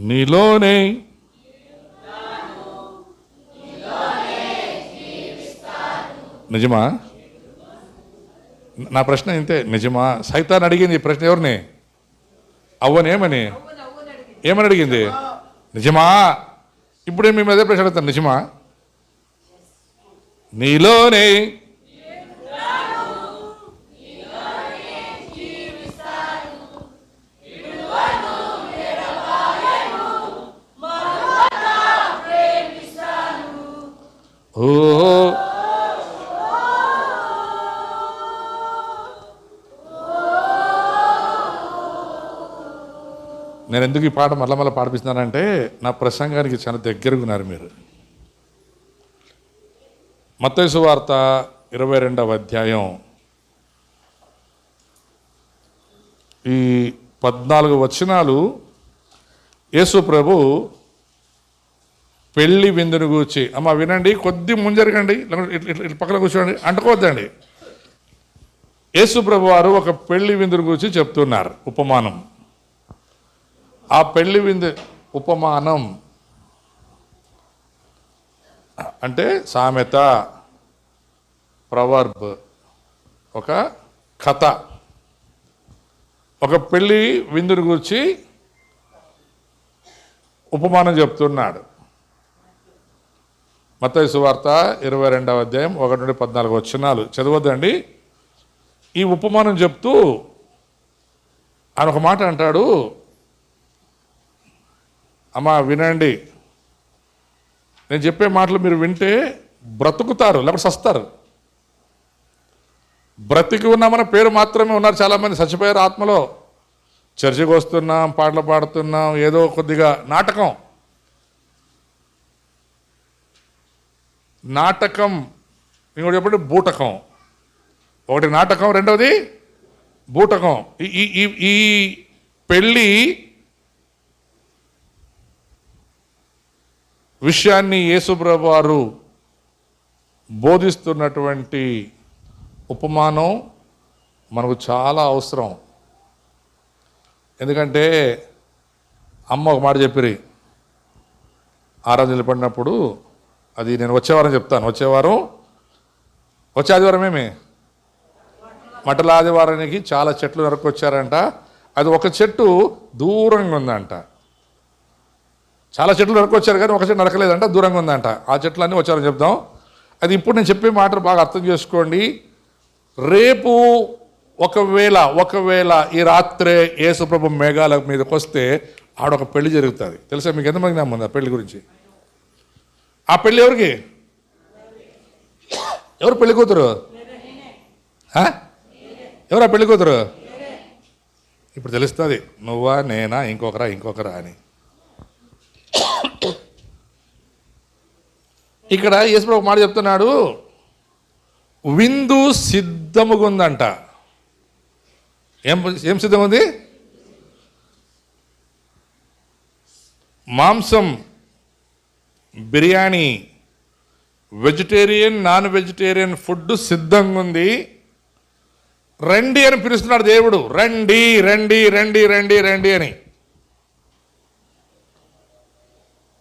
నీలోనే నిజమా? నా ప్రశ్న ఇంతే, నిజమా? సైతాన్ అడిగింది ఈ ప్రశ్న ఎవరిని? అవ్వనేమని అడిగింది? నిజమా? ఇప్పుడే మేము అదే ప్రశ్న అడుగుతాను, నిజమా? నీలోనే ఓ నేను ఎందుకు ఈ పాట మళ్ళా పాడిపిస్తున్నానంటే నా ప్రసంగానికి చాలా దగ్గరగా ఉన్నారు మీరు. మత్తయి సువార్త 22వ అధ్యాయం ఈ 14 వచనాలు యేసు ప్రభు పెళ్లి విందును గూర్చి, అమ్మ వినండి, కొద్ది ముంజరగండి, ఇట్లా పక్కన కూర్చోండి, అంటుకోవద్దండి. యేసు ప్రభు వారు ఒక పెళ్లి విందును గూర్చి చెప్తున్నారు ఉపమానం. ఆ పెళ్లి విందు ఉపమానం అంటే సామెత, ప్రవర్బ్, ఒక కథ. ఒక పెళ్లి విందును గురించి ఉపమానం చెప్తున్నాడు. మత్తయి సువార్త 22వ అధ్యాయం 1 నుండి 14 వచనాలు చదవద్దండి. ఈ ఉపమానం చెప్తూ ఆయన ఒక మాట అంటాడు, అమ్మా వినండి, నేను చెప్పే మాటలు మీరు వింటే బ్రతుకుతారు, లేకపోతే సస్తారు. బ్రతికి ఉన్నామన్న పేరు మాత్రమే ఉన్నారు చాలామంది, చచ్చిపోయారు ఆత్మలో. చర్చికి వస్తున్నాం, పాటలు పాడుతున్నాం, ఏదో కొద్దిగా నాటకం. ఇంకోటి చెప్పండి, బూటకం. ఒకటి నాటకం, రెండవది బూటకం. ఈ పెళ్ళి విషయాన్ని యేసుప్రభు వారు బోధిస్తున్నటువంటి ఉపమానం మనకు చాలా అవసరం. ఎందుకంటే అమ్మ ఒక మాట చెప్పిరి, ఆరాధన నిలబడినప్పుడు, అది నేను వచ్చేవారం చెప్తాను. వచ్చే ఆదివారం ఏమి మటల ఆదివారానికి చాలా చెట్లు నరుకొచ్చారంట. అది ఒక చెట్టు దూరంగా ఉందంట. చాలా చెట్లు నరుకొచ్చారు కానీ ఒక చెట్టు నరకలేదంట, దూరంగా ఉందంట. ఆ చెట్లన్నీ వచ్చారని చెప్తాం. అది ఇప్పుడు నేను చెప్పే మాటలు బాగా అర్థం చేసుకోండి. రేపు ఒకవేళ ఈ రాత్రే యేసుప్రభు మేఘాల మీదకి వస్తే ఆడొక పెళ్లి జరుగుతుంది. తెలుసా మీకు? ఎంతమంది నమ్ముంది ఆ పెళ్లి గురించి? ఆ పెళ్ళి ఎవరికి? ఎవరు పెళ్లి కూతురు? ఎవరు ఆ పెళ్లి కూతురు? ఇప్పుడు తెలుస్తుంది, నువ్వా, నేనా, ఇంకొకరా అని. ఇక్కడ యేసుప్రభు మాట చెప్తున్నాడు, విందు సిద్ధముగా ఉందంట. ఏం సిద్ధంగా ఉంది? మాంసం, biryani, vegetarian, non vegetarian food సిద్ధంగా ఉంది. రండి అని పిలుస్తున్నాడు దేవుడు. రండి రండి రండి రండి రండి అని.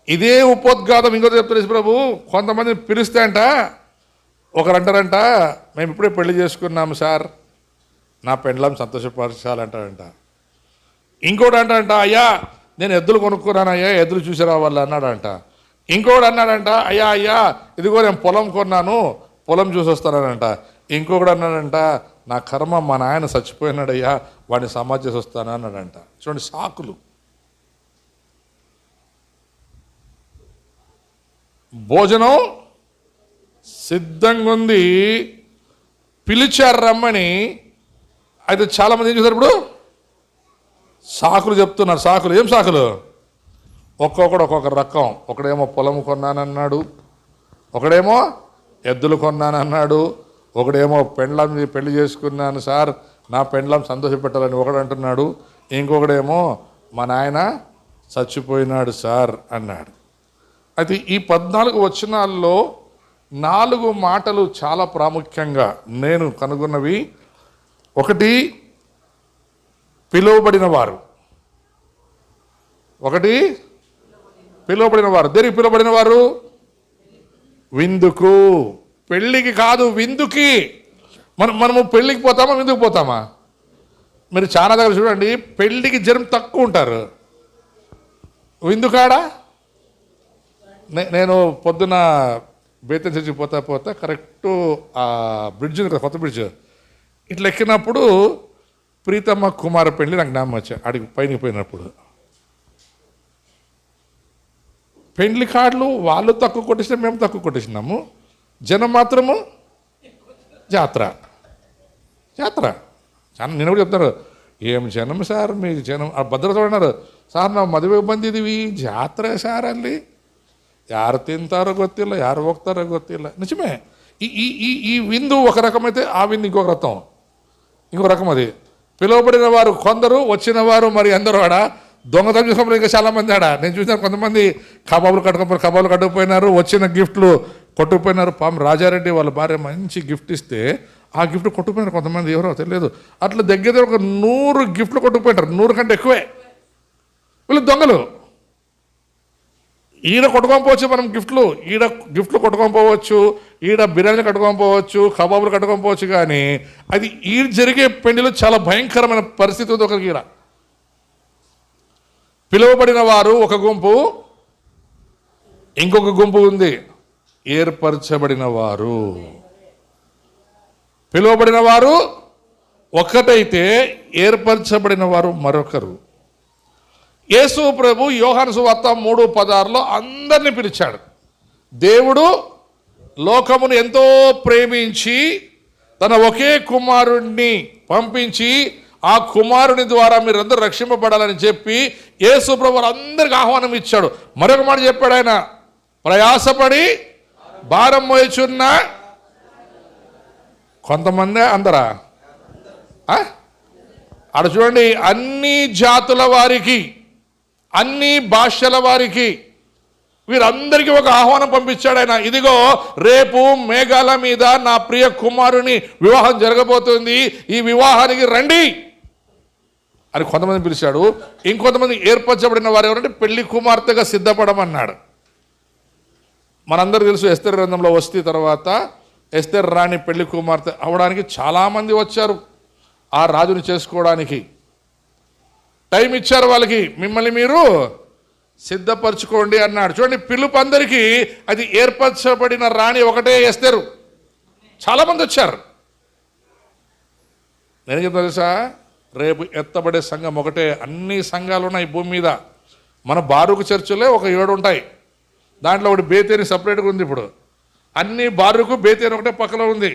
ఇదే ఉపోద్ఘాతం ఇంకోటి చెప్తారు ప్రభు. కొంతమంది పిలిస్తే అంట, ఒకరంటారంట, మేము ఇప్పుడే పెళ్లి చేసుకున్నాము సార్, నా పెండ్లం సంతోషపరచాలంటాడంట. ఇంకోటి అంటాడంట, అయ్యా నేను ఎద్దులు కొనుక్కున్నాను అయ్యా, ఎద్దులు చూసి రావాలి అన్నాడంట. ఇంకోటి అన్నాడంట, అయ్యా ఇదిగో నేను పొలం కొన్నాను, పొలం చూసి వస్తానంట. ఇంకొకటి అన్నాడంట, నా కర్మ మా నాయన చచ్చిపోయినాడయ్యా, వాడిని సమాధి చేసి వస్తాను అన్నాడంట. చూడండి సాకులు. భోజనం సిద్ధంగా ఉంది, పిలిచారు రమ్మని. అయితే చాలామంది ఏం చేశారు ఇప్పుడు? సాకులు చెప్తున్నారు. సాకులు. ఏం సాకులు? ఒక్కొక్కడు ఒక్కొక్క రకం. ఒకడేమో పొలం కొన్నానన్నాడు, ఒకడేమో ఎద్దులు కొన్నానన్నాడు, ఒకడేమో పెళ్లి చేసుకున్నాను సార్, నా పెండ్లం సంతోషపెట్టాలని ఒకడు అంటున్నాడు, ఇంకొకడేమో మా నాయన చచ్చిపోయినాడు సార్ అన్నాడు. అయితే ఈ 14 వచనాల్లో 4 మాటలు చాలా ప్రాముఖ్యంగా నేను కనుగొన్నవి. ఒకటి పిలువబడిన వారు, ఒకటి పిలువబడిన వారు. దేనికి పిలువబడిన వారు? విందుకు. పెళ్ళికి కాదు, విందుకి. మనము పెళ్ళికి పోతామా, విందుకు పోతామా? మీరు చాలా దగ్గర చూడండి, పెళ్ళికి జనం తక్కువ ఉంటారు, విందుకాడా. నేను పొద్దున బేతం చర్చికి పోతా కరెక్టు ఆ బ్రిడ్జ్ ఉంది కదా, కొత్త బ్రిడ్జ్, ఇట్లా ఎక్కినప్పుడు ప్రీతమ్మ కుమార్ పెళ్ళి నాకు జ్ఞాపకం వచ్చా. ఆడికి పైన పోయినప్పుడు పెండ్లి కార్డులు వాళ్ళు తక్కువ కొట్టేసినా మేము తక్కువ కొట్టేసినాము, జనం మాత్రము జాతర చాలా. నేను కూడా చెప్తాను, ఏం జనం సార్ మీ జనం. ఆ భద్రత అన్నారు, సార్ ನಾವು ಮದುವೆ ಬಂದಿದ್ದೀವಿ, ಜಾತ್ರೆ ಸಾರ್ ಅಲ್ಲಿ ಯಾರು తింటారో ಗೊತ್ತಿಲ್ಲ, ಯಾರು ಹೋಗ್ತಾరో ಗೊತ್ತಿಲ್ಲ. నిజమే. ఈ విందు ఒక రకమైతే ఆ విందు ఇంకో రకం. అది పిలువబడిన వారు కొందరు, వచ్చిన వారు మరి అందరూ ఆడ దొంగతనం చేసుకుని ఇంకా చాలామంది ఆడ. నేను చూసాను, కొంతమంది కబాబులు కట్టుకుపోయినారు, వచ్చిన గిఫ్ట్లు కొట్టుకుపోయినారు. రాజారెడ్డి వాళ్ళ భార్య మంచి గిఫ్ట్ ఇస్తే ఆ గిఫ్ట్ కొట్టుకుపోయినారు కొంతమంది, ఎవరో తెలియదు. అట్లా దగ్గర ఒక 100 గిఫ్ట్లు కొట్టుకుపోయినారు, 100 కంటే ఎక్కువే. వీళ్ళు దొంగలు. ఈడ కొట్టుకోకపోవచ్చు మనం గిఫ్ట్లు కొట్టుకోకపోవచ్చు, ఈడ బిర్యానీ కట్టుకోకపోవచ్చు, కబాబులు కట్టుకోకపోవచ్చు, కానీ అది ఈ జరిగే పెళ్లిలో చాలా భయంకరమైన పరిస్థితి ఉంది. ఒకరికి ఈడ పిలువబడిన వారు ఒక గుంపు, ఇంకొక గుంపు ఉంది ఏర్పరచబడిన వారు. పిలువబడిన వారు ఒక్కటైతే ఏర్పరచబడిన వారు మరొకరు. యేసు ప్రభు యోహాను సువార్త 3:16 అందరినీ పిలిచాడు. దేవుడు లోకమును ఎంతో ప్రేమించి తన ఒకే కుమారుణ్ణి పంపించి ఆ కుమారుని ద్వారా మీరందరూ రక్షింపబడాలని చెప్పి యేసు ప్రభు అందరికి ఆహ్వానం ఇచ్చాడు. మరొక మాట చెప్పాడు ఆయన, ప్రయాసపడి భారం మోయుచున్న కొంతమందే, అందరా? అక్కడ చూడండి, అన్ని జాతుల వారికి, అన్ని భాషల వారికి, వీరందరికీ ఒక ఆహ్వానం పంపించాడు ఆయన. ఇదిగో రేపు మేఘాల మీద నా ప్రియ కుమారుని వివాహం జరగబోతుంది, ఈ వివాహానికి రండి అని కొంతమంది పిలిచాడు. ఇంకొంతమంది ఏర్పరచబడిన వారు ఎవరంటే పెళ్లి కుమార్తెగా సిద్ధపడమన్నాడు. మనందరూ తెలుసు, ఎస్తేరు గ్రంథంలో వస్తే తర్వాత ఎస్తేరు రాణి పెళ్లి కుమార్తె అవడానికి చాలామంది వచ్చారు ఆ రాజుని చేసుకోవడానికి. టైం ఇచ్చారు వాళ్ళకి, మిమ్మల్ని మీరు సిద్ధపరచుకోండి అన్నాడు. చూడండి, పిలుపు అందరికీ, అది ఏర్పరచబడిన రాణి ఒకటే ఎస్తేరు. చాలామంది వచ్చారు. నేను చెప్తాను తెలుసా, రేపు ఎత్తబడే సంఘం ఒకటే. అన్ని సంఘాలు ఉన్నాయి భూమి మీద. మన బారూకు చర్చిలే ఒక 7 ఉంటాయి. దాంట్లో ఒకటి బేతేని సపరేట్గా ఉంది. ఇప్పుడు అన్ని బారూకు బేతేని ఒకటే పక్కన ఉంది.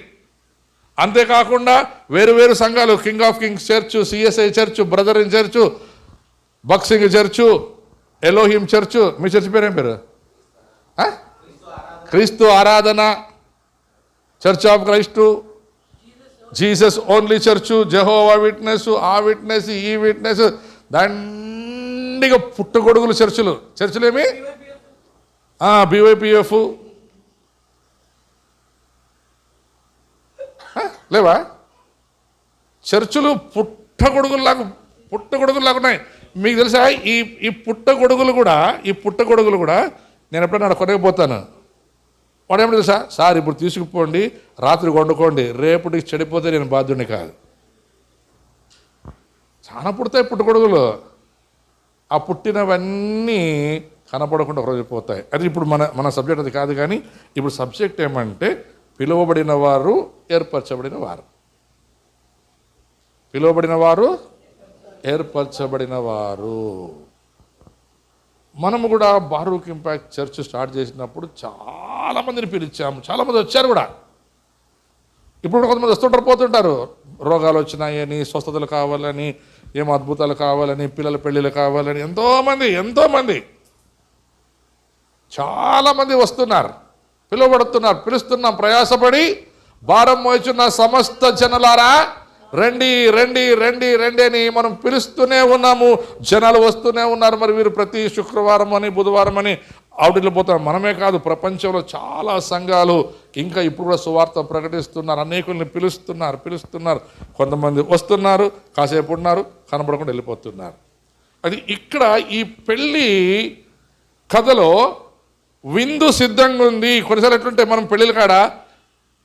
అంతేకాకుండా వేరు సంఘాలు, king of kings church, CSI church, brother in church, బక్సింగ్ చర్చ్, ఎలోహిం చర్చ్. మీ చర్చ్ పేరు ఏం పేరు? క్రీస్తు ఆరాధన, church of Christ, Jesus only church, Jehovah witness, ఆ విట్నెస్, ఈ విట్నెస్, దండిగా పుట్టగొడుగులు చర్చిలేమి BYPF లేవా? చర్చిలు పుట్టగొడుగులాగా ఉన్నాయి. మీకు తెలుసా, ఈ పుట్టగొడుగులు కూడా నేను ఎప్పుడైనా కొనకపోతాను. వాడు ఏమిటి తెలుసా, సార్ ఇప్పుడు తీసుకుపోండి, రాత్రి వండుకోండి, రేపటికి చెడిపోతే నేను బాధ్యుడిని కాదు. చాలా పుడతాయి పుట్టగొడుగులు. ఆ పుట్టినవన్నీ కనపడకుండా ఒకరోజు పోతాయి. అది ఇప్పుడు మన సబ్జెక్ట్ అది కాదు. కానీ ఇప్పుడు సబ్జెక్ట్ ఏమంటే పిలువబడిన వారు, ఏర్పరచబడిన వారు. పిలువబడిన వారు, ఏర్పరచబడిన వారు. మనము కూడా బారూక్ ఇంపాక్ట్ చర్చ్ స్టార్ట్ చేసినప్పుడు చాలామందిని పిలిచాము, చాలామంది వచ్చారు కూడా. ఇప్పుడు కొంతమంది వస్తుంటారు, పోతుంటారు. రోగాలు వచ్చినాయని, స్వస్థతలు కావాలని, ఏమో అద్భుతాలు కావాలని, పిల్లల పెళ్ళిళ్ళు కావాలని ఎంతోమంది చాలామంది వస్తున్నారు, పిలుస్తున్నాం. ప్రయాసపడి భారం మోయుచున్న సమస్త జనులారా రండి అని మనం పిలుస్తూనే ఉన్నాము. జనాలు వస్తూనే ఉన్నారు. మరి వీరు ప్రతి శుక్రవారం అని, బుధవారం అని అవుటిలో పోతారు. మనమే కాదు, ప్రపంచంలో చాలా సంఘాలు ఇంకా ఇప్పుడు కూడా సువార్త ప్రకటిస్తున్నారు. అనేకుల్ని పిలుస్తున్నారు. కొంతమంది వస్తున్నారు, కాసేపు ఉన్నారు, కనబడకుండా వెళ్ళిపోతున్నారు. అది ఇక్కడ ఈ పెళ్ళి కథలో విందు సిద్ధంగా ఉంది. కొన్నిసార్లు ఎట్లుంటే మనం పెళ్ళిళ్ళ కాడ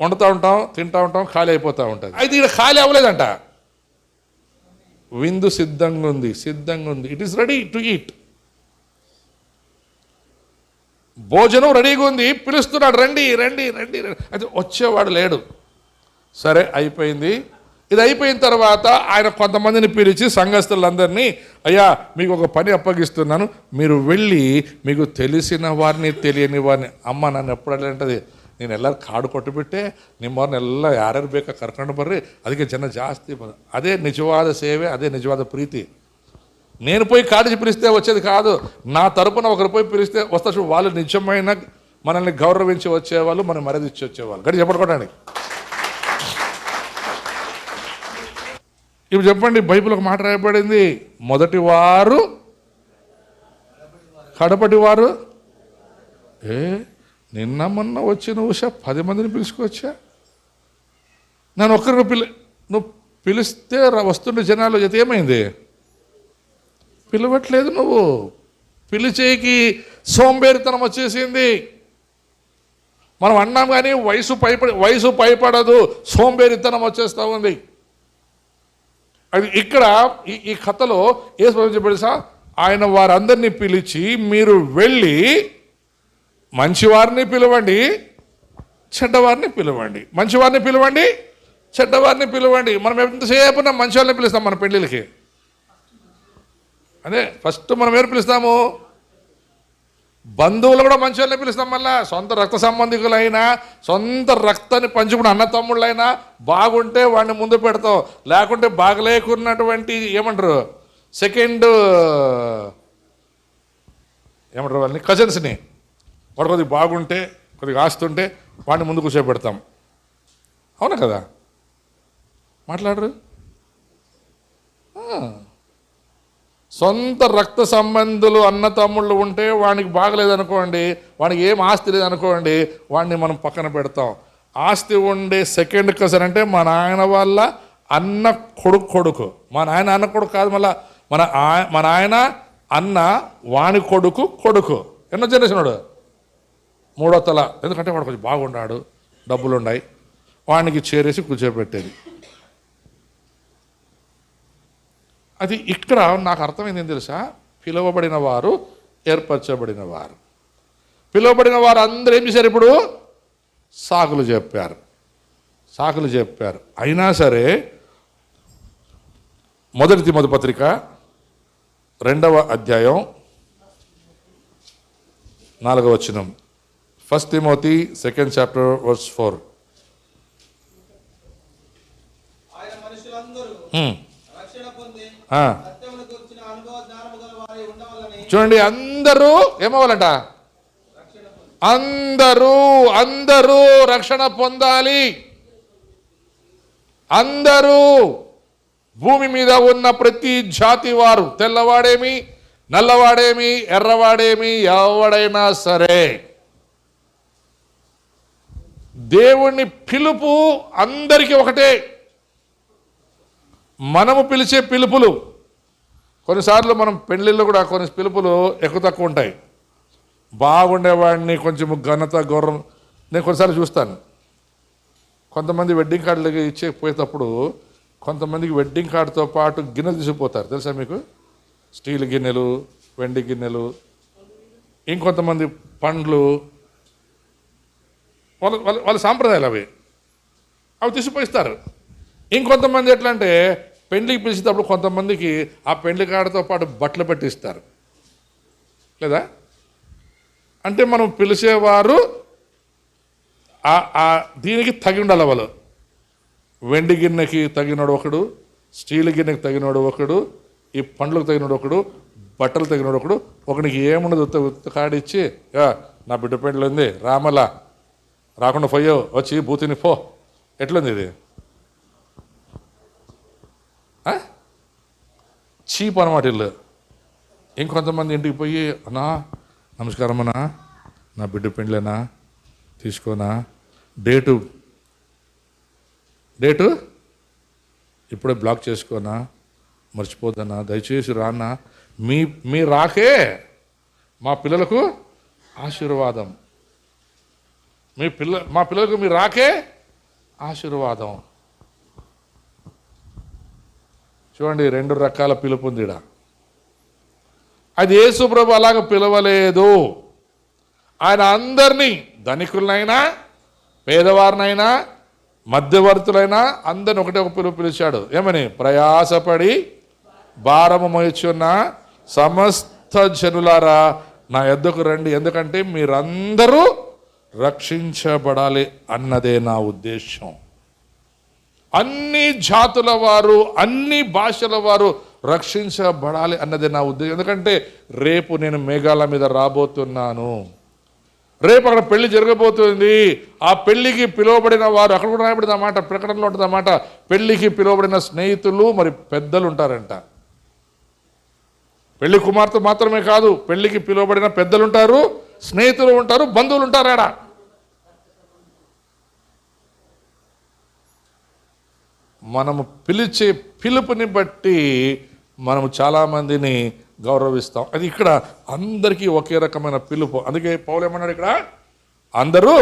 వండుతూ ఉంటాం, తింటూ ఉంటాం, ఖాళీ అయిపోతూ ఉంటుంది. అయితే ఇక్కడ ఖాళీ అవ్వలేదంట. విందు సిద్ధంగా ఉంది, సిద్ధంగా ఉంది. It is ready to eat. భోజనం రెడీగా ఉంది, పిలుస్తున్నాడు, రండి రండి రండి. అయితే వచ్చేవాడు లేడు. సరే అయిపోయింది. ఇది అయిపోయిన తర్వాత ఆయన కొంతమందిని పిలిచి సంఘస్థులందరినీ, అయ్యా మీకు ఒక పని అప్పగిస్తున్నాను, మీరు వెళ్ళి మీకు తెలిసిన వారిని తెలియని వారిని, ಅಮ್ಮ ನಾನು ಎಪ್ಪಡಲ್ಲ ಅಂಟది ನೀನು ಎಲ್ಲರೂ ಕಾಡು ಕೊಟ್ಟು ಬಿಟ್ಟೆ, ನಿಮ್ಮವ್ರನ್ನೆಲ್ಲ ಯಾರ್ಯಾರು ಬೇಕಾ ಕರ್ಕೊಂಡು ಬರ್ರಿ, ಅದಕ್ಕೆ ಜನ ಜಾಸ್ತಿ అదే నిజవాద సేవే, అదే నిజవాద ప్రీతి. నేను పోయి కాడిచి పిలిస్తే వచ్చేది కాదు, నా తరపున ఒకరు పోయి పిలిస్తే వస్తా. వాళ్ళు నిజమైన మనల్ని గౌరవించి వచ్చేవాళ్ళు, మనం మర్యాద ఇచ్చి వచ్చేవాళ్ళు. గడి చెప్పడుకోవడానికి ఇప్పుడు చెప్పండి, బైబిల్ ఒక మాట రాయబడింది, మొదటి వారు కడపటి వారు. నిన్న మొన్న వచ్చి నువ్వు 10 మందిని పిలుచుకోవచ్చా? నన్ను ఒక్కరిని నువ్వు పిలిస్తే వస్తుండే జనాలు అయితే ఏమైంది? పిలవట్లేదు. నువ్వు పిలిచేకి సోంబేరితనం వచ్చేసింది. మనం అన్నాం కానీ వయసు భయపడదు, సోంబేరితనం వచ్చేస్తూ ఉంది. అది ఇక్కడ ఈ కథలో ఏ చెప్పాడు? ఆయన వారందరినీ పిలిచి, మీరు వెళ్ళి మంచివారిని పిలవండి, చెడ్డవారిని పిలవండి. మంచివారిని పిలవండి, చెడ్డవారిని పిలవండి. మనం ఎంతసేపు మంచి వాళ్ళని పిలుస్తాం మన పెళ్ళిళ్ళకి. అదే ఫస్ట్ మనం ఎవరు పిలుస్తాము? బంధువులు కూడా మంచి వాళ్ళని పిలుస్తాం. మళ్ళా సొంత రక్త సంబంధికులైనా, సొంత రక్తాన్ని పంచుకున్న అన్న తమ్ముళ్ళైనా బాగుంటే వాడిని ముందు పెడతాం. లేకుంటే బాగలేకున్నటువంటి ఏమంటారు సెకండ్ ఏమంటారు వాళ్ళని, కజిన్స్ని, వాడు కొద్దిగా బాగుంటే, కొద్దిగా ఆస్తుంటే వాడిని ముందు కూర్చోబెడతాం. అవునా కదా? మాట్లాడరు. సొంత రక్త సంబంధులు అన్న తమ్ముళ్ళు ఉంటే వానికి బాగలేదనుకోండి, వానికి ఏం ఆస్తి లేదనుకోండి, వాడిని మనం పక్కన పెడతాం. ఆస్తి ఉండే సెకండ్ కజన్ అంటే మా నాయన వాళ్ళ అన్న కొడుకు. మా నాయన అన్న కొడుకు కాదు, మళ్ళా మన నాయన అన్న వాని కొడుకు. ఎన్నో జనరేషన్ వాడు? 3వ తల. ఎందుకంటే వాడు కొంచెం బాగున్నాడు, డబ్బులు ఉన్నాయి, వానికి చేరేసి కూర్చోబెట్టేది. అది ఇక్కడ నాకు అర్థమైంది ఏం తెలుసా? పిలువబడిన వారు, ఏర్పరచబడిన వారు. పిలువబడిన వారు అందరూ ఏం చేశారు? ఇప్పుడు సాకులు చెప్పారు. అయినా సరే మొదటి తిమోతి పత్రిక 2వ అధ్యాయం 4వ వచనం. 1 Timothy 2nd chapter verse 4. చూడండి, అందరూ ఏమవ్వాలంట? అందరూ రక్షణ పొందాలి. అందరూ, భూమి మీద ఉన్న ప్రతి జాతి వారు, తెల్లవాడేమి, నల్లవాడేమి, ఎర్రవాడేమి, ఎవడైనా సరే, దేవుని పిలుపు అందరికీ ఒకటే. మనము పిలిచే పిలుపులు కొన్నిసార్లు మనం పెళ్ళిళ్ళు కూడా కొన్ని పిలుపులు ఎక్కువ తక్కువ ఉంటాయి. బాగుండేవాడిని కొంచెం ఘనత గౌరవం. నేను కొన్నిసార్లు చూస్తాను, కొంతమంది వెడ్డింగ్ కార్డులకి ఇచ్చేపోయేటప్పుడు కొంతమందికి వెడ్డింగ్ కార్డుతో పాటు గిన్నెలు తీసుకుపోతారు. తెలుసా మీకు? స్టీల్ గిన్నెలు, వెండి గిన్నెలు, ఇంకొంతమంది పండ్లు, వాళ్ళ సాంప్రదాయాలు అవి తీసుకుపోయిస్తారు. ఇంకొంతమంది ఎట్లా అంటే పెండ్లికి పిలిచేటప్పుడు కొంతమందికి ఆ పెండ్లి కార్డుతో పాటు బట్టలు పెట్టిస్తారు లేదా? అంటే మనం పిలిచేవారు దీనికి తగి ఉండాలి. వాళ్ళు వెండి గిన్నెకి తగినోడు ఒకడు, స్టీల్ గిన్నెకి తగినోడు ఒకడు, ఈ పండ్లకు తగినోడు ఒకడు, బట్టలు తగినోడు ఒకడు. ఒకనికి ఏముండదు, ఉత్త కాడిచ్చి, నా బిడ్డ పెండ్లు ఉంది రామలా, రాకుండా పోయో, వచ్చి బూతిని పో. ఎట్లుంది ఇది? చీప్ అనమాట ఇల్లు. ఇంకొంతమంది ఇంటికి పోయి, అన్నా నమస్కారం అన్నా, నా బిడ్డ పెండ్లేనా, తీసుకోనా, డేటు ఇప్పుడే బ్లాక్ చేసుకోనా, మర్చిపోద్దన్నా, దయచేసి రానా. మీ రాకే మా పిల్లలకు ఆశీర్వాదం. మా పిల్లలకు మీరు రాకే ఆశీర్వాదం. చూడండి, 2 రకాల పిలుపు ఉంది ఈడ. అది యేసు ప్రభు అలాగ పిలవలేదు. ఆయన అందరినీ, ధనికులనైనా పేదవారినైనా మధ్యవర్తులైనా అందరిని ఒకటే ఒక పిలుపు పిలిచాడు. ఏమని? ప్రయాసపడి భారము మోయుచున్న సమస్త జనులారా నా యొద్దకు రండి, ఎందుకంటే మీరందరూ రక్షించబడాలి అన్నదే నా ఉద్దేశం. అన్ని జాతుల వారు, అన్ని భాషల వారు రక్షించబడాలి అన్నదే నా ఉద్దేశం. ఎందుకంటే రేపు నేను మేఘాల మీద రాబోతున్నాను. రేపు అక్కడ పెళ్లి జరగబోతుంది. ఆ పెళ్లికి పిలువబడిన వారు, అక్కడ కూడా రాయబడింది అన్నమాట, ప్రకటనలో ఉంటుంది అన్నమాట, పెళ్లికి పిలువబడిన స్నేహితులు మరి పెద్దలు ఉంటారంట. పెళ్లి కుమార్తె మాత్రమే కాదు, పెళ్లికి పిలువబడిన పెద్దలు ఉంటారు, స్నేహితులు ఉంటారు, బంధువులు ఉంటారు. ఆడ మనము పిలిచే పిలుపుని బట్టి మనము చాలామందిని గౌరవిస్తాం. అది ఇక్కడ అందరికీ ఒకే రకమైన పిలుపు. అందుకే పౌలు ఏమన్నాడు ఇక్కడ? అందరూ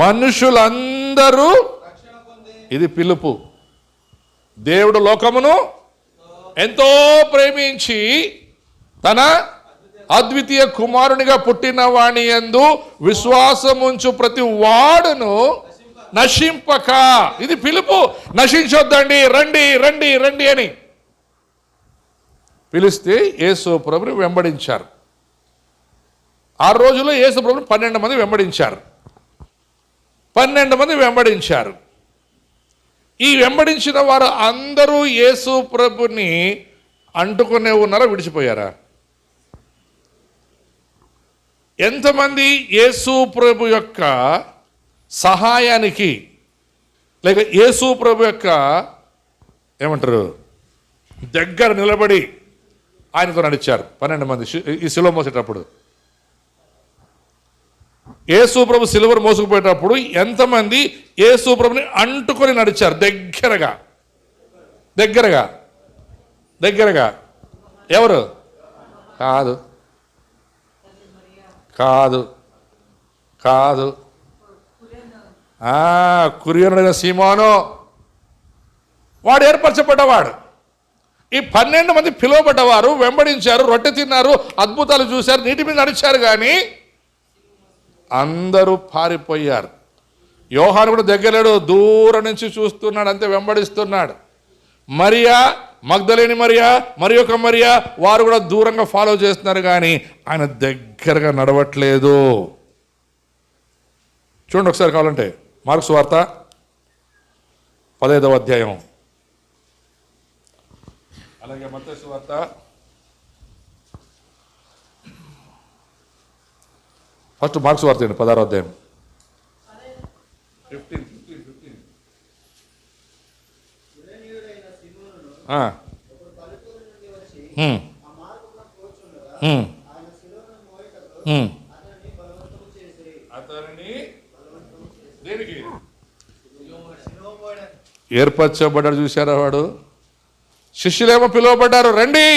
మనుషులందరూ, ఇది పిలుపు. దేవుడు లోకమును ఎంతో ప్రేమించి తన అద్వితీయ కుమారునిగా పుట్టిన వాణి యందు విశ్వాసముంచు ప్రతి వాడును నశింపక, ఇది పిలుపు. నశించొద్దండి, రండి రండి రండి అని పిలిస్తే యేసు ప్రభుని వెంబడించారు. ఆ రోజుల్లో యేసు ప్రభుని 12 మంది వెంబడించారు. 12 మంది వెంబడించారు. ఈ వెంబడించిన వారు అందరూ యేసు ప్రభుని అంటుకునే ఉన్నారా, విడిచిపోయారా? ఎంతమంది యేసు ప్రభు యొక్క సహాయానికి, లేక యేసు ప్రభు యొక్క ఏమంటారు దగ్గర నిలబడి ఆయనతో నడిచారు? 12 మంది ఈ శిలువ మోసేటప్పుడు. యేసు ప్రభు సిలువను మోసుకుపోయేటప్పుడు ఎంతమంది యేసు ప్రభుని అంటుకొని నడిచారు? దగ్గరగా దగ్గరగా దగ్గరగా. ఎవరు? కాదు కాదు కాదు కురియనుడైన సీమోను, వాడు ఏర్పరచబడ్డవాడు. ఈ 12 మంది పిలువబడ్డవారు వెంబడించారు, రొట్టె తిన్నారు, అద్భుతాలు చూశారు, నీటి మీద నడిచారు, కానీ అందరూ పారిపోయారు. యోహాను కూడా దగ్గరలేడు, దూరం నుంచి చూస్తున్నాడు, అంతే వెంబడిస్తున్నాడు. మరియా, మగ్దలేని మరియా, మరి ఒక మరియా, వారు కూడా దూరంగా ఫాలో చేస్తున్నారు, కానీ ఆయన దగ్గరగా నడవట్లేదు. చూడండి ఒకసారి కావాలంటే మార్కు సువార్త 15వ అధ్యాయం, అలాగే మత్తయి సువార్త ఫస్ట్ మార్క్స్ వార్త 16వ అధ్యాయం 15. అతనిని దేనికి ఏర్పరచబడ్డాడు? చూశారా? వాడు శిష్యులేమో పిలువబడ్డారు, రండి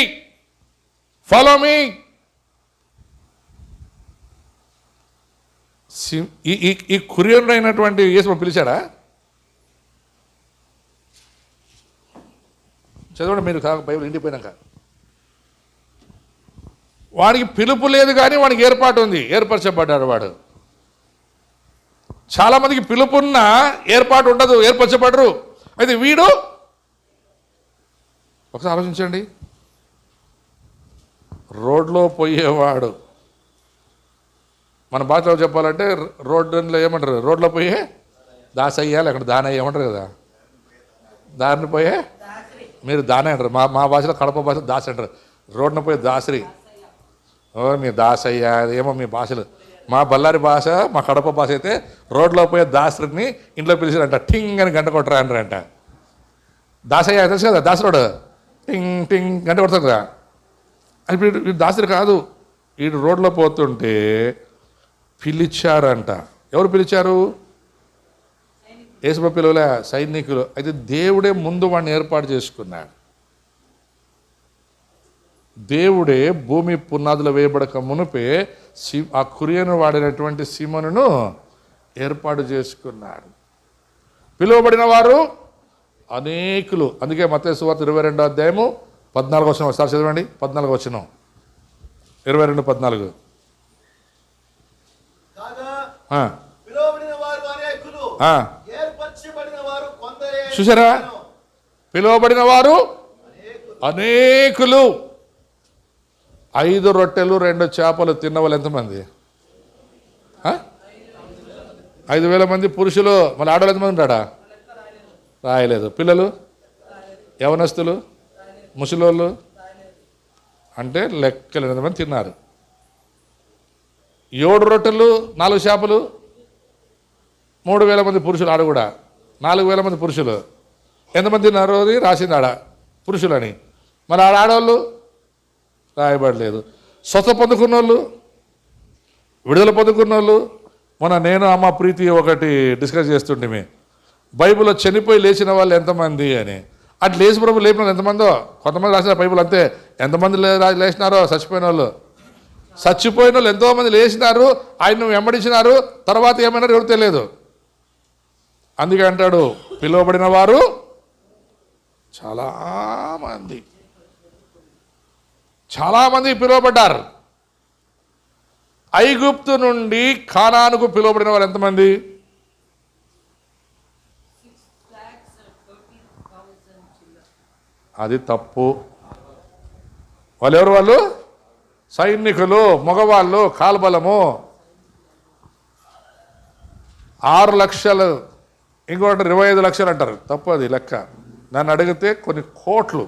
ఫాలో మీ. ఈ కురియనుడైనటువంటి యేసు పిలిచాడా? చదవండి మీరు బైబిల్ ఇండిపోయినాక. వాడికి పిలుపు లేదు, కానీ వాడికి ఏర్పాటు ఉంది, ఏర్పరచబడ్డాడు వాడు. చాలామందికి పిలుపున్న ఏర్పాటు ఉండదు, ఏర్పరచబడరు. అయితే వీడు, ఒకసారి ఆలోచించండి, రోడ్లో పోయేవాడు, మన భాషలో చెప్పాలంటే రోడ్డులో ఏమంటారు? రోడ్లో పోయే దాసయ్య, లేకుంటే దానయ్య ఏమంటారు కదా, దారిని పోయే, మీరు దానే అంటారు, మా భాషలో కడప భాషలో దాసి అంటారు. రోడ్డున పోయే దాసరి, మీ దాసయ్య ఏమో మీ భాషలు. మా బళ్ళారి భాష, మా కడప భాష అయితే రోడ్లో పోయే దాసరిని ఇంట్లో పిలిచారంట, టింగ్ అని గంట కొట్టరా అంటారంట. దాసయ్య తెలుసు కదా, దాసరోడు టింగ్ టింగ్ గంట కొడతారు కదా. అది వీడు దాసరి కాదు, వీడు రోడ్లో పోతుంటే పిలిచారంట. ఎవరు పిలిచారు? యేసు పిలువలే, సైనికులు. అయితే దేవుడే ముందు వాడిని ఏర్పాటు చేసుకున్నాడు. దేవుడే భూమి పునాదులు వేయబడక మునుపే ఆ కురియను వాడినటువంటి సీమోనును ఏర్పాటు చేసుకున్నాడు. పిలువబడిన వారు అనేకులు. అందుకే మత్తయి సువార్త 22వ అధ్యాయము 14వ వచనం ఒకసారి చదవండి. 14వ వచనం 22:14. చూసారా, పిలువబడిన వారు అనేకులు. 5 రొట్టెలు 2 చేపలు తిన్న వాళ్ళు ఎంతమంది? 5,000 మంది పురుషులు. మళ్ళీ ఆడవాళ్ళు ఎంతమంది ఉంటాడా? రాయలేదు. పిల్లలు, యవనస్తులు, ముసలోళ్ళు అంటే లెక్కలు మంది తిన్నారు. 7 రొట్టెలు 4 చేపలు, 3,000 మంది పురుషులు. ఆడ కూడా 4,000 మంది పురుషులు. ఎంతమంది తిన్నారు అది రాసింది ఆడ పురుషులని. మరి ఆడ ఆడవాళ్ళు రాయబడలేదు. స్వస్థ పొందుకున్న వాళ్ళు, విడుదల పొందుకున్న వాళ్ళు. మొన్న నేను అమ్మ ప్రీతి ఒకటి డిస్కస్ చేస్తుంటే బైబిల్లో చనిపోయి లేచిన వాళ్ళు ఎంతమంది అని. అటు లేచి ప్రభు లేపిన వాళ్ళు ఎంతమందో. కొంతమంది రాసిన బైబిల్ అంతే. ఎంతమంది లేచినారో చచ్చిపోయిన వాళ్ళు. చచ్చిపోయిన వాళ్ళు ఎంతోమంది లేచినారు, ఆయన వెంబడించినారు. తర్వాత ఏమైనారు ఎవరు తెలియదు. అందుకే అంటాడు పిలువబడిన వారు చాలామంది పిలువబడ్డారు. ఐగుప్తు నుండి కానానుకు పిలువబడిన వారు ఎంతమంది? 6,30,000. అది తప్పు. వాళ్ళు ఎవరు? వాళ్ళు సైనికులు, మగవాళ్ళు, కాల్బలము. 6 లక్షలు, ఇంకోటి 25 లక్షలు అంటారు. తప్పు అది లెక్క. నన్ను అడిగితే కొన్ని కోట్లు.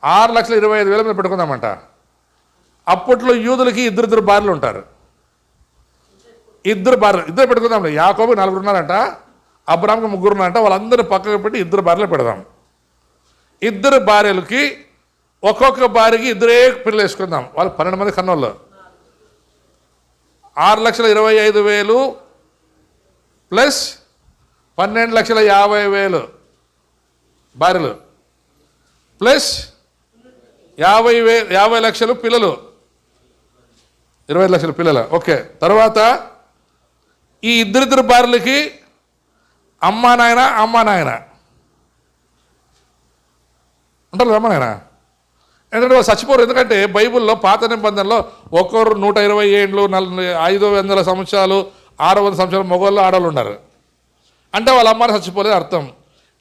6,25,000 మీద పెట్టుకుందామంట. అప్పట్లో యూదులకి 2 భార్యలు ఉంటారు. 2 భార్యలు, 2 పెట్టుకుందాం. యాకోబు 4 ఉన్నారంట, అబ్రాహాంకి 3 ఉన్నారంట. వాళ్ళందరూ పక్కకు పెట్టి 2 భార్యలు పెడదాం. 2 భార్యలకి ఒక్కొక్క భార్యకి 2 పిల్లలు వేసుకుందాం. వాళ్ళు 12 మంది కన్నోళ్ళు. 6,25,000 ప్లస్ 12,50,000 భార్యలు ప్లస్ 50 లక్షలు పిల్లలు, 25 లక్షల పిల్లలు. ఓకే. తర్వాత ఈ 2 భార్యలకి అమ్మా నాయన ఉంటారు. అమ్మ నాయన ఎందుకంటే వాళ్ళు చచ్చిపోరు. ఎందుకంటే బైబిల్లో పాత నిబంధనలో ఒక్కొరు 120 ఏండ్లు, 500 సంవత్సరాలు, 600 సంవత్సరాలు మగవాళ్ళు ఆడవాళ్ళు ఉన్నారు. అంటే వాళ్ళ అమ్మాని చచ్చిపోలేదు అర్థం.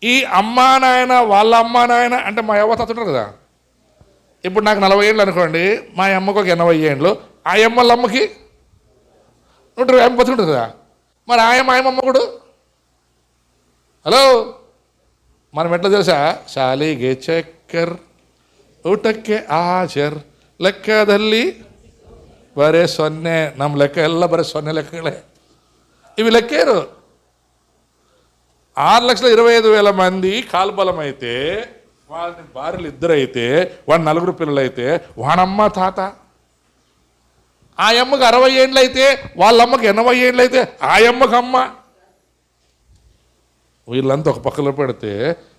ఈ అమ్మా నాయన వాళ్ళ అమ్మా నాయన అంటే మా యవ్వ తాత ఉంటారు కదా. ఇప్పుడు నాకు 40 ఏళ్ళు అనుకోండి, మా అమ్మకు ఒక 80 ఏండ్లు. ఆ అమ్మల అమ్మకి 120 బతుకుంటుంది కదా. మరి ఆయమ్మ కూడా. హలో, మనం ఎట్లా తెలుసా? ಶಾಲೆಗೆ ಚಕ್ಕರ್ ಊಟಕ್ಕೆ ಆಚರ್ ಲೆಕ್ಕದಲ್ಲಿ ಬರೇ 0. ನಮ್ಮ ಲೆಕ್ಕ ಎಲ್ಲ ಬರೀ 0 ಲೆಕ್ಕಗಳೇ. ఇవి లెక్కేరు. 6,25,000 మంది కాల్బలం అయితే, వాళ్ళని భార్యలు 2 అయితే, వాడు 4 పిల్లలు అయితే, వాడమ్మ తాత. ఆ అమ్మకి 60 ఏండ్లు అయితే, వాళ్ళమ్మకి 80 ఏండ్లు అయితే, ఆ అమ్మకి అమ్మ. వీళ్ళంతా ఒక పక్కలో పెడితే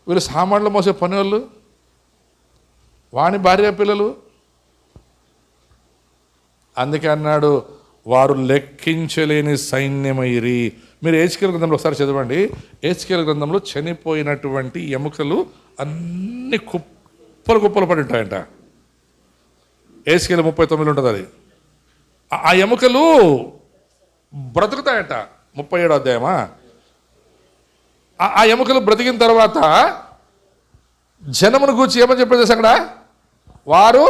వీళ్ళు సామాన్లు మోసే పని వాళ్ళు, వాని భార్య పిల్లలు. అందుకే అన్నాడు వారు లెక్కించలేని సైన్యమైరి. మీరు హెచ్కేలు గ్రంథంలో ఒకసారి చదవండి. హెచ్కేలు గ్రంథంలో చనిపోయినటువంటి ఎముకలు అన్ని కుప్పలు పడి ఉంటాయంట. హెచ్కేలు 39 ఉంటుంది అది. ఆ ఎముకలు బ్రతుకుతాయంట. 37వ అధ్యాయమా. ఆ ఎముకలు బ్రతికిన తర్వాత జనమును గూర్చి ఏమని చెప్పేది అక్కడ? వారు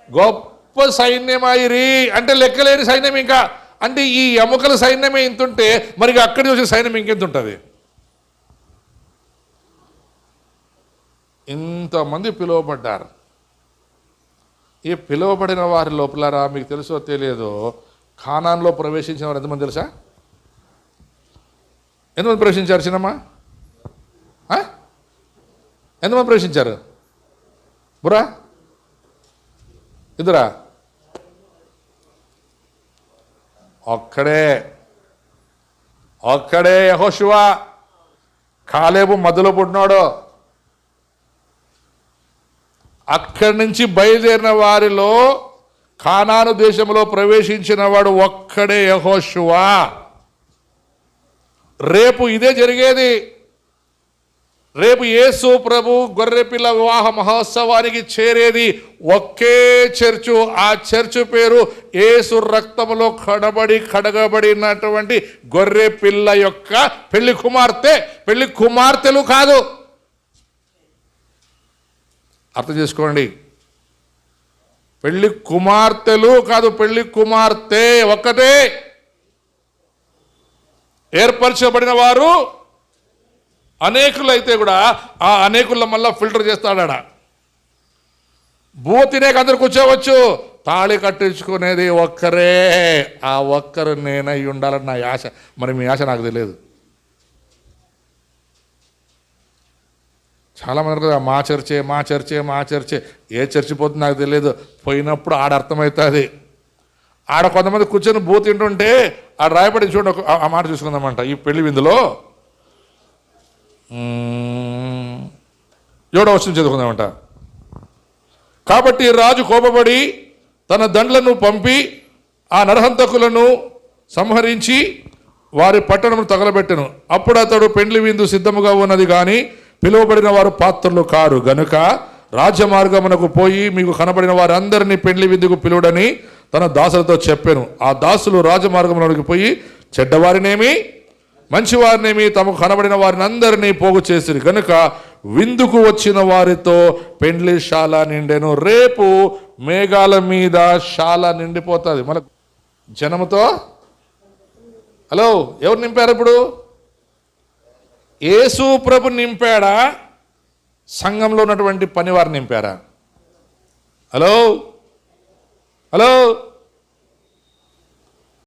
గొప్ప సైన్యమైరి. అంటే లెక్కలేని సైన్యం. ఇంకా అంటే ఈ ఎముకల సైన్యమే ఇంతుంటే మరి అక్కడి నుంచి సైన్యం ఇంకెంత ఉంటుంది? ఇంతమంది పిలువబడ్డారు. ఈ పిలువబడిన వారి లోపలరా మీకు తెలుసో తెలియదో కానాన్లో ప్రవేశించిన వారు ఎంతమంది తెలుసా? ఎంతమంది ప్రవేశించారు చిన్నమ్మా? ఎంతమంది ప్రవేశించారు? బురా 2. ఒక్కడే యెహోషువ. కాలేబు మధ్యలో పుట్టినాడు. అక్కడి నుంచి బయలుదేరిన వారిలో కానాను దేశంలో ప్రవేశించిన వాడు ఒక్కడే యెహోషువ. రేపు ఇదే జరిగేది. రేపు యేసు ప్రభు గొర్రెపిల్ల వివాహ మహోత్సవానికి చేరేది ఒకే చర్చు. ఆ చర్చు పేరు యేసు రక్తములో కడగబడినటువంటి గొర్రె పిల్ల యొక్క పెళ్లి కుమార్తె. పెళ్లి కుమార్తెలు కాదు, అర్థం చేసుకోండి. పెళ్లి కుమార్తెలు కాదు, పెళ్లి కుమార్తె ఒక్కటే. ఏర్పరచబడిన వారు అనేకులు అయితే కూడా ఆ అనేకుల మళ్ళా ఫిల్టర్ చేస్తాడా. బూతినే అందరు కూర్చోవచ్చు, తాళి కట్టించుకునేది ఒక్కరే. ఆ ఒక్కరు నేనై ఉండాలని నా ఆశ. మరి మీ ఆశ నాకు తెలియదు. చాలామంది కదా మా చర్చే మా చర్చే మా చర్చే. ఏ చర్చి పోతుంది నాకు తెలియదు, పోయినప్పుడు ఆడ అర్థమవుతుంది. ఆడ కొంతమంది కూర్చొని బూత్ తింటుంటే ఆడ రాయబడి చూడండి, ఆ మాట చూసుకుందామంట. ఈ పెళ్లి విందులో 7వ వచనం చదువుకుందామంట. కాబట్టి రాజు కోపపడి తన దండ్లను పంపి ఆ నరహంతకులను సంహరించి వారి పట్టణమును తగలబెట్టెను. అప్పుడు అతడు పెండ్లి విందు సిద్ధముగా ఉన్నది కానీ పిలువబడిన వారు పాత్రలు కారు గనుక రాజమార్గమునకు పోయి మీకు కనబడిన వారందరినీ పెండ్లి విందుకు పిలువడని తన దాసులతో చెప్పాను. ఆ దాసులు రాజమార్గమునకు పోయి చెడ్డవారినేమి మంచివారినేమి తమకు కనబడిన వారిని అందరినీ పోగు చేసిరి కనుక విందుకు వచ్చిన వారితో పెండ్లి శాల నిండెను. రేపు మేఘాల మీద శాల నిండిపోతుంది మన జనముతో. హలో, ఎవరు నింపారు ఇప్పుడు? యేసు ప్రభు నింపాడా? సంఘంలో ఉన్నటువంటి పనివారు నింపారా? Hello hello